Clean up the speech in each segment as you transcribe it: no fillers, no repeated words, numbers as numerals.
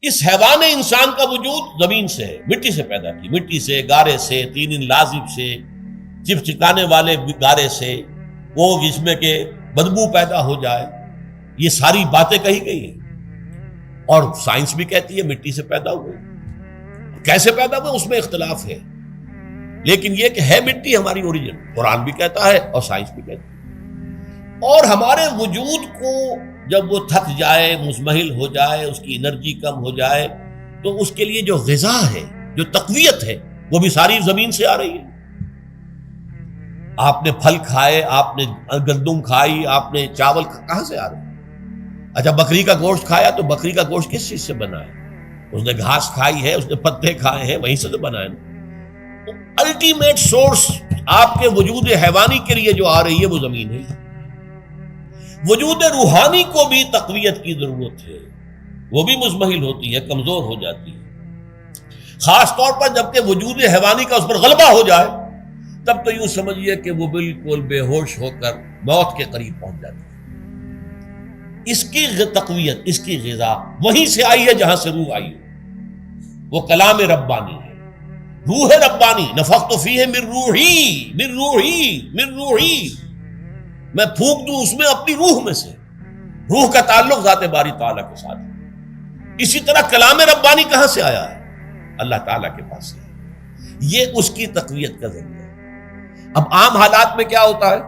اس حیوان انسان کا وجود زمین سے ہے، مٹی سے پیدا کی، مٹی سے، گارے سے، تین لازب سے، چپچکانے والے گارے سے، وہ جس میں کہ بدبو پیدا ہو جائے، یہ ساری باتیں کہی گئی ہیں۔ اور سائنس بھی کہتی ہے مٹی سے پیدا ہوئے، کیسے پیدا ہوئے اس میں اختلاف ہے، لیکن یہ کہ ہے مٹی ہماری اوریجن، قرآن بھی کہتا ہے اور سائنس بھی کہتی ہے۔ اور ہمارے وجود کو جب وہ تھک جائے، مزمحل ہو جائے، اس کی انرجی کم ہو جائے، تو اس کے لیے جو غذا ہے، جو تقویت ہے، وہ بھی ساری زمین سے آ رہی ہے۔ آپ نے پھل کھائے، آپ نے گندم کھائی، آپ نے چاول کہاں سے آ رہے ہیں؟ اچھا بکری کا گوشت کھایا تو بکری کا گوشت کس چیز سے بنا ہے؟ اس نے گھاس کھائی ہے، اس نے پتے کھائے ہیں، وہیں سے تو بنا ہے۔ الٹیمیٹ سورس آپ کے وجود حیوانی کے لیے جو آ رہی ہے وہ زمین ہے۔ وجود روحانی کو بھی تقویت کی ضرورت ہے، وہ بھی مزمحل ہوتی ہے، کمزور ہو جاتی ہے، خاص طور پر جبکہ وجود حیوانی کا اس پر غلبہ ہو جائے، تب تو یوں سمجھیے کہ وہ بالکل بے ہوش ہو کر موت کے قریب پہنچ جاتی ہے۔ اس کی تقویت، اس کی غذا وہیں سے آئی ہے جہاں سے روح آئی ہے، وہ کلام ربانی ہے، روح ربانی، نفخت فیہ من روحی من روحی من روحی، میں پھونک دوں اس میں اپنی روح میں سے۔ روح کا تعلق ذات باری تعالیٰ کے ساتھ ہے۔ اسی طرح کلام ربانی کہاں سے آیا ہے؟ اللہ تعالیٰ کے پاس سے، یہ اس کی تقویت کا ذریعہ ہے۔ اب عام حالات میں کیا ہوتا ہے؟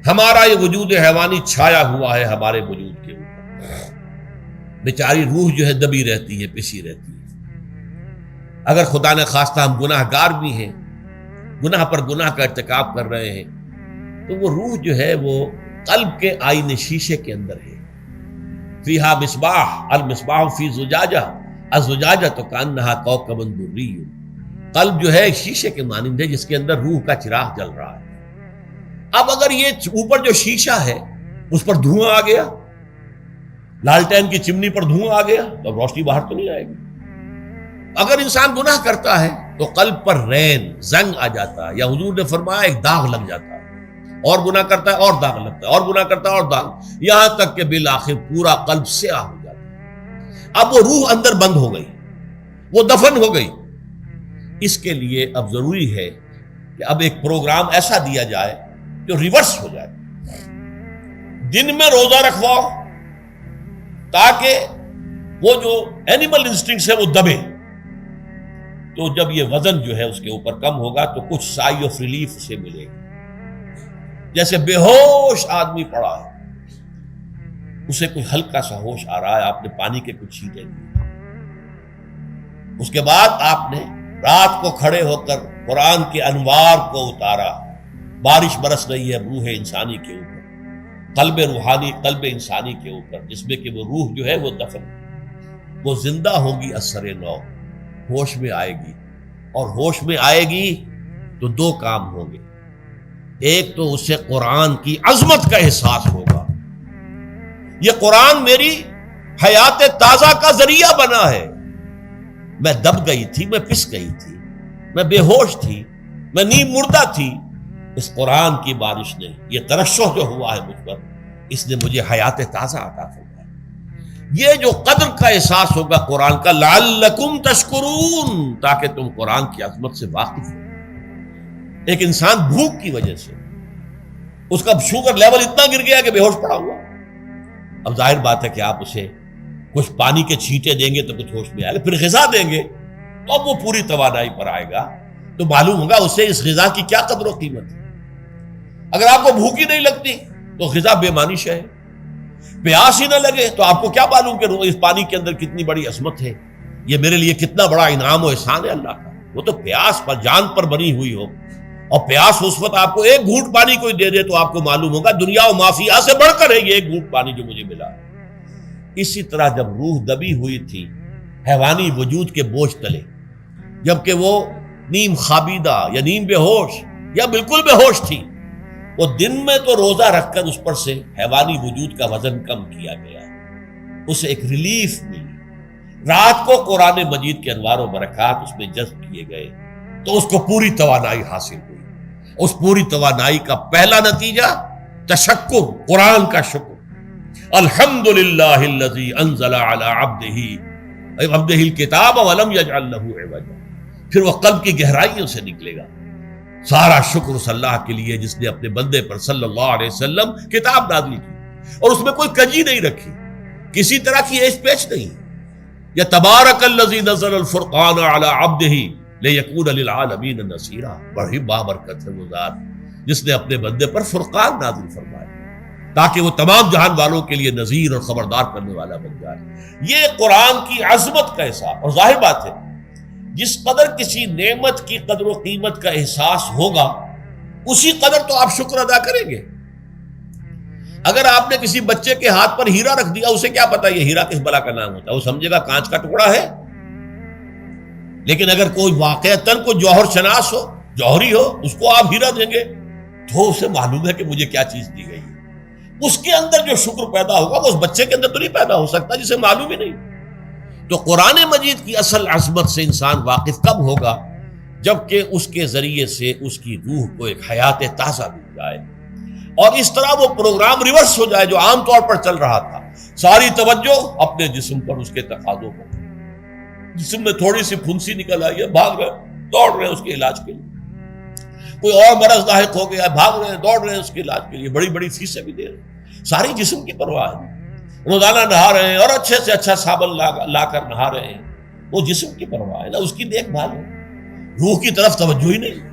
ہمارا یہ وجود حیوانی چھایا ہوا ہے ہمارے وجود کے اوپر، بیچاری روح جو ہے دبی رہتی ہے، پسی رہتی ہے۔ اگر خدا نے خواستہ ہم گناہ گار بھی ہیں، گناہ پر گناہ کا ارتکاب کر رہے ہیں، تو وہ روح جو ہے وہ قلب کے آئینے شیشے کے اندر ہے۔ فیہا مصباح، المصباح فی زجاجہ، الزجاجہ تو کانہا کوکب دری، قلب جو ہے شیشے کے مانند ہے جس کے اندر روح کا چراغ جل رہا ہے۔ اب اگر یہ اوپر جو شیشہ ہے اس پر دھواں آ گیا، لالٹین کی چمنی پر دھواں آ گیا، تو اب روشنی باہر تو نہیں آئے گی۔ اگر انسان گناہ کرتا ہے تو قلب پر رین، زنگ آ جاتا ہے، یا حضور نے فرمایا ایک داغ لگ جاتا ہے، اور گناہ کرتا ہے اور داغ لگتا ہے، اور گناہ کرتا ہے اور داغ، یہاں تک کہ بالآخر پورا قلب سیاہ ہو جاتا ہے۔ اب وہ روح اندر بند ہو گئی، وہ دفن ہو گئی۔ اس کے لیے اب ضروری ہے کہ اب ایک پروگرام ایسا دیا جائے جو ریورس ہو جائے۔ دن میں روزہ رکھواؤ تاکہ وہ جو اینیمل انسٹنکٹس ہے وہ دبے، تو جب یہ وزن جو ہے اس کے اوپر کم ہوگا تو کچھ سائی آف ریلیف سے ملے گا۔ جیسے بے ہوش آدمی پڑا ہے، اسے کوئی ہلکا سا ہوش آ رہا ہے، آپ نے پانی کے کچھ چھینٹے لیے، اس کے بعد آپ نے رات کو کھڑے ہو کر قرآن کے انوار کو اتارا، بارش برس رہی ہے روح انسانی کے اوپر، قلب روحانی، قلب انسانی کے اوپر، جس میں کہ وہ روح جو ہے وہ دفن، وہ زندہ ہوگی اثر نو، ہوش میں آئے گی، اور ہوش میں آئے گی تو دو کام ہوں گے۔ ایک تو اسے قرآن کی عظمت کا احساس ہوگا، یہ قرآن میری حیات تازہ کا ذریعہ بنا ہے، میں دب گئی تھی، میں پس گئی تھی، میں بے ہوش تھی، میں نیم مردہ تھی، اس قرآن کی بارش نے، یہ ترشح جو ہوا ہے مجھ پر، اس نے مجھے حیات تازہ عطا فرمائی۔ یہ جو قدر کا احساس ہوگا قرآن کا، لعلکم تشکرون، تاکہ تم قرآن کی عظمت سے واقف ہو۔ ایک انسان بھوک کی وجہ سے اس کا شوگر لیول اتنا گر گیا کہ بے ہوش پڑا ہوا، اب ظاہر بات ہے کہ آپ اسے کچھ پانی کے چھینٹے دیں گے تو کچھ ہوش میں آئے گا، پھر غذا دیں گے تو اب وہ پوری توانائی پر آئے گا، تو معلوم ہوگا اسے اس غذا کی کیا قدر و قیمت ہے۔ اگر آپ کو بھوک ہی نہیں لگتی تو غذا بے معنی شے ہے، پیاس ہی نہ لگے تو آپ کو کیا معلوم کہ اس پانی کے اندر کتنی بڑی عظمت ہے، یہ میرے لیے کتنا بڑا انعام و احسان ہے اللہ کا۔ وہ تو پیاس پر، جان پر بنی ہوئی ہو، اور پیاس اس وقت آپ کو ایک گھونٹ پانی کوئی دے دے تو آپ کو معلوم ہوگا دنیا و مافیہ سے بڑھ کر ہے یہ ایک گھونٹ پانی جو مجھے ملا۔ اسی طرح جب روح دبی ہوئی تھی حیوانی وجود کے بوجھ تلے، جبکہ وہ نیم خوابیدہ یا نیم بے ہوش یا بالکل بے ہوش تھی، وہ دن میں تو روزہ رکھ کر اس پر سے حیوانی وجود کا وزن کم کیا گیا، اسے ایک ریلیف ملی۔ رات کو قرآن مجید کے انوار و برکات اس میں جذب کیے گئے تو اس کو پوری توانائی حاصل ہوئی۔ اس پوری توانائی کا پہلا نتیجہ تشکر، قرآن کا شکر، الحمدللہ الذی انزل علی عبدہ عبدہ الکتاب ولم یجعل لہ عوجا، پھر وہ قلب کی گہرائیوں سے نکلے گا۔ سارا شکر اس اللہ کے لیے جس نے اپنے بندے پر صلی اللہ علیہ وسلم کتاب نازل کی اور اس میں کوئی کجی نہیں رکھی، کسی طرح کی ایش پیچ نہیں۔ یا تبارک الذی نزل الفرقان علی عبدہ لیکون للعالمین نذیرا، بڑی بابرکت ہے وہ ذات جس نے اپنے بندے پر فرقان نازل فرمایا تاکہ وہ تمام جہان والوں کے لیے نذیر اور خبردار کرنے والا بن جائے۔ یہ قرآن کی عظمت کا احساس، اور ظاہر بات ہے جس قدر کسی نعمت کی قدر و قیمت کا احساس ہوگا اسی قدر تو آپ شکر ادا کریں گے۔ اگر آپ نے کسی بچے کے ہاتھ پر ہیرا رکھ دیا، اسے کیا پتا یہ ہیرا کس بلا کا نام ہوتا ہے، وہ سمجھے گا کانچ کا ٹکڑا ہے۔ لیکن اگر کوئی واقعتاً کوئی جوہر شناس ہو، جوہری ہو، اس کو آپ ہیرا دیں گے تو اسے معلوم ہے کہ مجھے کیا چیز دی گئی ہے۔ اس کے اندر جو شکر پیدا ہوگا وہ اس بچے کے اندر تو نہیں پیدا ہو سکتا جسے معلوم ہی نہیں۔ تو قرآن مجید کی اصل عظمت سے انسان واقف کب ہوگا؟ جبکہ اس کے ذریعے سے اس کی روح کو ایک حیات تازہ مل جائے اور اس طرح وہ پروگرام ریورس ہو جائے جو عام طور پر چل رہا تھا، ساری توجہ اپنے جسم پر، اس کے تقاضوں پر۔ جسم میں تھوڑی سی پھنسی نکل آئی ہے، بھاگ رہے، دوڑ رہے ہیں اس کے علاج کے لیے۔ کوئی اور مرض لاحق ہو گیا ہے، بھاگ رہے ہیں، دوڑ رہے ہیں اس کے علاج کے لیے، بڑی بڑی فیسیں بھی دے رہے ہیں۔ ساری جسم کی پرواہ ہے، روزانہ نہا رہے ہیں اور اچھے سے اچھا صابن لا کر نہا رہے ہیں، وہ جسم کی پرواہ ہے نا، اس کی دیکھ بھال ہے، روح کی طرف توجہ ہی نہیں۔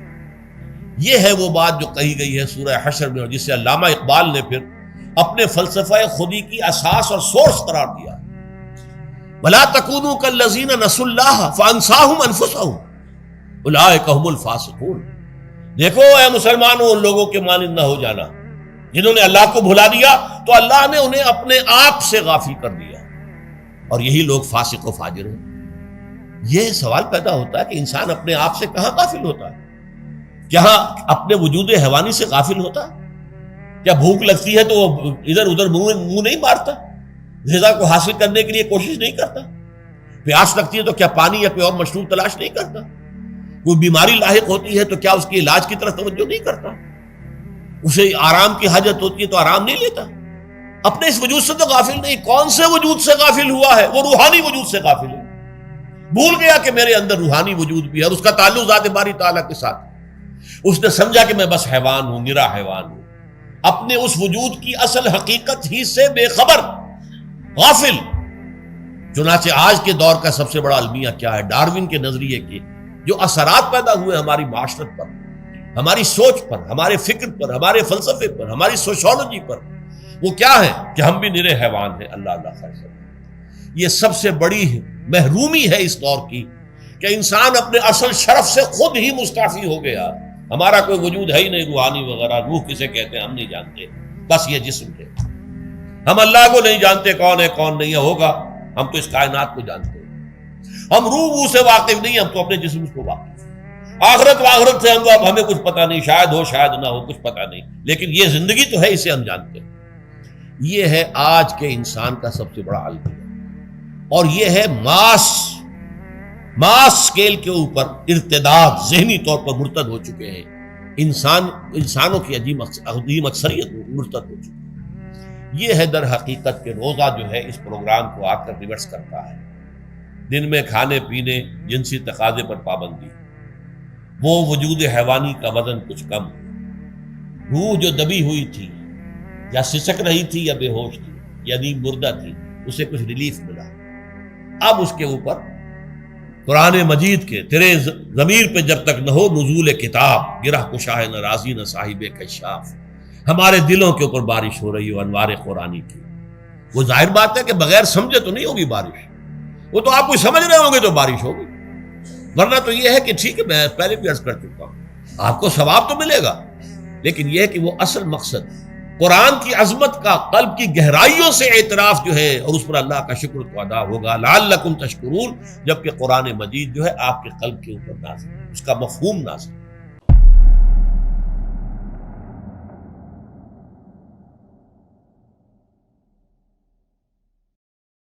یہ ہے وہ بات جو کہی گئی ہے سورہ حشر میں، اور جسے علامہ اقبال نے پھر اپنے فلسفہ خودی کی اساس اور سورس قرار دیا۔ وَلَا تَكُونُوا كَالَّذِينَ نَسُوا اللَّهَ فَأَنسَاهُمْ أَنفُسَهُمْ أُولَٰئِكَ هُمُ الْفَاسِقُونَ۔ دیکھو اے مسلمانوں، ان لوگوں کے مانند نہ ہو جانا جنہوں نے اللہ کو بھلا دیا تو اللہ نے انہیں اپنے آپ سے غافل کر دیا، اور یہی لوگ فاسق و فاجر ہیں۔ یہ سوال پیدا ہوتا ہے کہ انسان اپنے آپ سے کہاں غافل ہوتا ہے؟ کیا اپنے وجود حیوانی سے غافل ہوتا ہے؟ کیا بھوک لگتی ہے تو وہ ادھر ادھر منہ نہیں مارتا، غذا کو حاصل کرنے کے لیے کوشش نہیں کرتا؟ پیاس لگتی ہے تو کیا پانی یا کوئی اور مشروب تلاش نہیں کرتا؟ کوئی بیماری لاحق ہوتی ہے تو کیا اس کے علاج کی طرف توجہ نہیں کرتا؟ اسے آرام کی حاجت ہوتی ہے تو آرام نہیں لیتا؟ اپنے اس وجود سے تو غافل نہیں۔ کون سے وجود سے غافل ہوا ہے؟ وہ روحانی وجود سے غافل ہے۔ بھول گیا کہ میرے اندر روحانی وجود بھی ہے اور اس کا تعلق ذات باری تعالیٰ کے ساتھ۔ اس نے سمجھا کہ میں بس حیوان ہوں، نرا حیوان ہوں، اپنے اس وجود کی اصل حقیقت ہی سے بے خبر، غافل۔ چنانچہ آج کے دور کا سب سے بڑا المیہ کیا ہے؟ ڈاروین کے نظریے کے جو اثرات پیدا ہوئے ہماری معاشرت پر، ہماری سوچ پر، ہمارے فکر پر، ہمارے فلسفے پر، ہماری سوشولوجی پر، وہ کیا ہے کہ ہم بھی نرے حیوان ہیں۔ اللہ اللہ خیر کرے۔ یہ سب سے بڑی محرومی ہے اس دور کی کہ انسان اپنے اصل شرف سے خود ہی مستعفی ہو گیا۔ ہمارا کوئی وجود ہے ہی نہیں روحانی وغیرہ، روح کسے کہتے ہیں ہم نہیں جانتے، بس یہ جسم ہے۔ ہم اللہ کو نہیں جانتے کون ہے کون نہیں ہے، ہوگا ہم تو اس کائنات کو جانتے ہیں۔ ہم روح سے واقف نہیں، ہم تو اپنے جسم کو واقف۔ آخرت سے ہمیں کچھ پتہ نہیں، شاید ہو شاید نہ ہو، کچھ پتہ نہیں، لیکن یہ زندگی تو ہے، اسے ہم جانتے ہیں۔ یہ ہے آج کے انسان کا سب سے بڑا المیہ، اور یہ ہے ماس سکیل کے اوپر ارتداد، ذہنی طور پر مرتد ہو چکے ہیں انسانوں کی عظیم اکثریت مرتد ہو چکی ہے۔ یہ ہے در حقیقت کہ روزہ جو ہے اس پروگرام کو آ کر ریورس کرتا ہے۔ دن میں کھانے پینے، جنسی تقاضے پر پابندی، وہ وجود حیوانی کا وزن کچھ کم، روح جو دبی ہوئی تھی یا سسک رہی تھی یا بے ہوش تھی یا نیند مردہ تھی، اسے کچھ ریلیف ملا۔ اب اس کے اوپر قرآن مجید کے تیرے ضمیر پہ جب تک نہ ہو نزول کتاب، گرہ کشاہ نہ راضی نہ صاحب کشاف، ہمارے دلوں کے اوپر بارش ہو رہی ہو انوار قرآنی کی۔ وہ ظاہر بات ہے کہ بغیر سمجھے تو نہیں ہوگی بارش، وہ تو آپ کوئی سمجھ رہے ہوں گے تو بارش ہوگی، ورنہ تو یہ ہے کہ ٹھیک ہے میں پہلے بھی عرض کر چکا ہوں آپ کو ثواب تو ملے گا، لیکن یہ ہے کہ وہ اصل مقصد قرآن کی عظمت کا قلب کی گہرائیوں سے اعتراف جو ہے اور اس پر اللہ کا شکر تو ادا ہوگا، لعلکم تشکرون، جبکہ قرآن مجید جو ہے آپ کے قلب کے اوپر نازل، اس کا مفہوم نازل۔